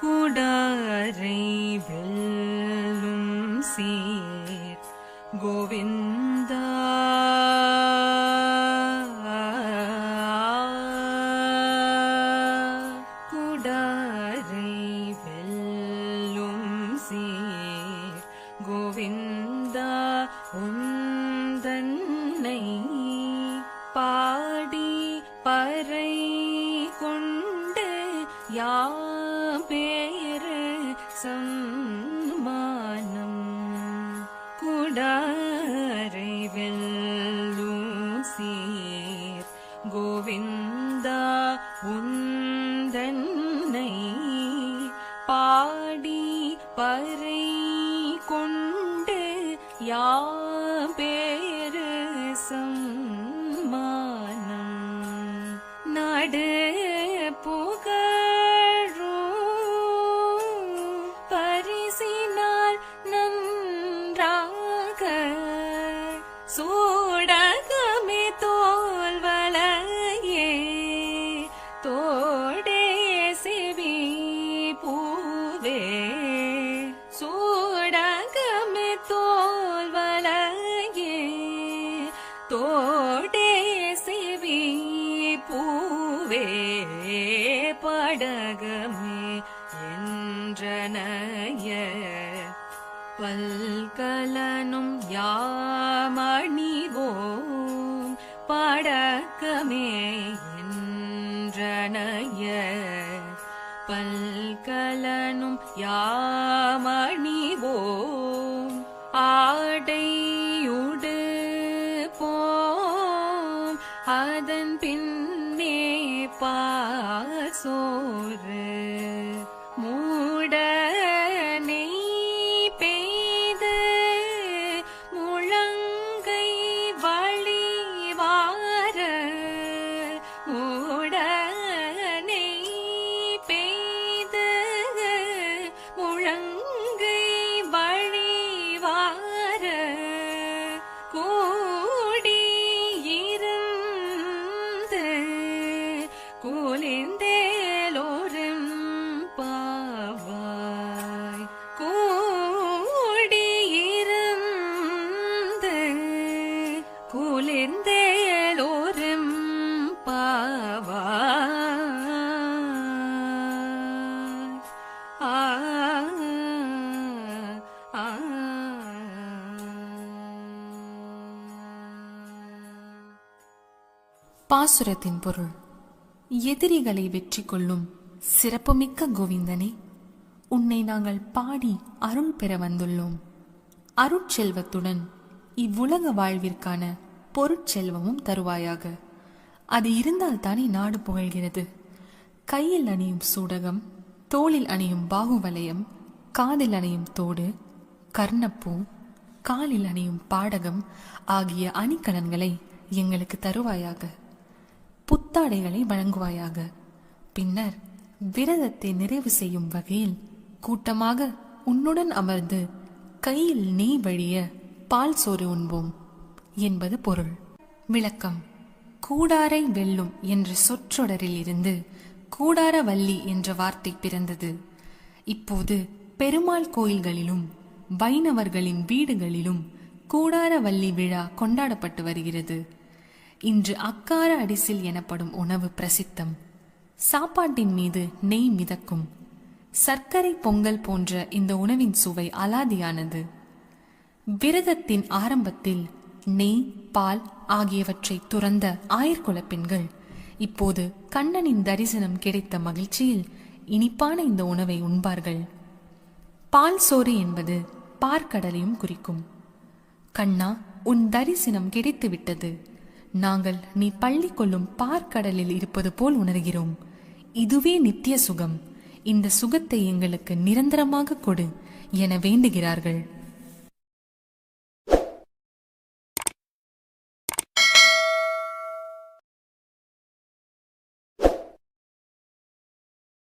குடாரை வெல்லும் சீர் கோவிந்தா குடாரை வெல்லும் சீர் கோவிந்தா உந்தன்னை பாடி பறை கொண்டு யாபேரு சம்மானம் குடாரை வெல்லும் சீர் கோவிந்தா உந்தன்னை பாடி பறை கொண்டு யாபேரு சம்மானம் நாடு புகழும் பரிசினால் நன்றாக சூடகமே தோல்வளையே தோடே செவி பூவே சூடகமே தோல்வளையே தோடே செவி பூவே படகமே என்றனைய பல்கலனும் யாமணிவோம் படகமே என்றனைய பல்கலனும் யாமணிவோம் ஆடையுடு போம் அதன் பின்னே பாசோறு மூடனை பெய்து முழங்கை வழிவார மூடனை பெய்து முழங்கை வழிவார கூடியிருந்து கூலிந்தேலோரும் பாவாய் கூடியிருந்து கூலிந்தேலோரும் பாவாய் பாசுரத்தின் பொருள். எதிரிகளை வெற்றி கொள்ளும் சிறப்புமிக்க கோவிந்தனே, உன்னை நாங்கள் பாடி அருள் பெற வந்துள்ளோம். அருட்செல்வத்துடன் இவ்வுலக வாழ்விற்கான பொருட்செல்வமும் தருவாயாக. அது இருந்தால்தானே நாடு புகழ்கிறது. கையில் அணியும் சூடகம், தோளில் அணியும் பாகுவலயம், காதில் அணியும் தோடு, கர்ணப்பூ, காலில் அணியும் பாடகம் ஆகிய அணிகலன்களை எங்களுக்கு தருவாயாக. புத்தாடைகளை வழங்குவாயாக. பின்னர் விரதத்தை நிறைவு செய்யும் வகையில் கூட்டமாக உன்னுடன் அமர்ந்து கையில் நெய் வழிய பால் சோறு உண்போம் என்பது பொருள். விளக்கம். கூடாரை வெல்லும் என்ற சொற்றொடரில் இருந்து கூடாரவல்லி என்ற வார்த்தை பிறந்தது. இப்போது பெருமாள் கோயில்களிலும் வைணவர்களின் வீடுகளிலும் கூடாரவல்லி விழா கொண்டாடப்பட்டு வருகிறது. இன்று அக்கார அடிசில் எனப்படும் உணவு பிரசித்தம். சாப்பாட்டின் மீது நெய் மிதக்கும். சர்க்கரை பொங்கல் போன்ற இந்த உணவின் சுவை அலாதியானது. விரதத்தின் ஆரம்பத்தில் நெய், பால் ஆகியவற்றை துறந்த ஆயர்குல பெண்கள் இப்போது கண்ணனின் தரிசனம் கிடைத்த மகிழ்ச்சியில் இனிப்பான இந்த உணவை உண்பார்கள். பால் சோறு என்பது பார்க்கடலையும் குறிக்கும். கண்ணா, உன் தரிசனம் கிடைத்துவிட்டது. நாங்கள் நீ பள்ளி கொள்ளும் பார்க்கடலில் இருப்பது போல் உணர்கிறோம். இதுவே நித்திய சுகம். இந்த சுகத்தை எங்களுக்கு நிரந்தரமாக கொடு என வேண்டுகிறார்கள்.